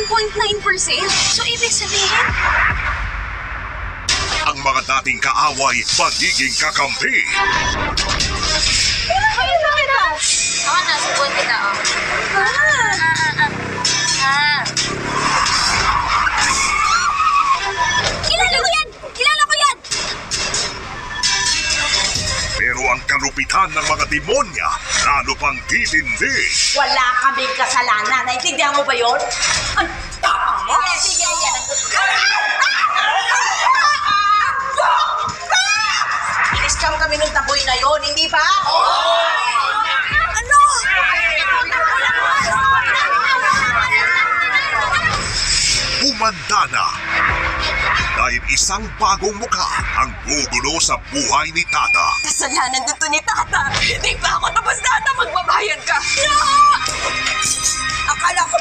99.9%? So, ibig sabihin, Ang mga dating kaaway magiging kakampi. kayo na kita. Ako na, subuan kita, oh. Kilala ko yan! Kilala ko yan! Pero ang kalupitan ng mga demonya lalo pang titindi. Wala kaming kasalanan. Naintindihan mo ba yun? Ang tama mo! Sige, yan. In-scam kami nung taboy na yon, hindi ba? Ano? Humanda na. Dahil isang bagong mukha ang gugulo sa buhay ni Tata. Kasalanan dito ni Tata. Hindi pa ako tapos, Tata. Magbabayad ka. Akala ko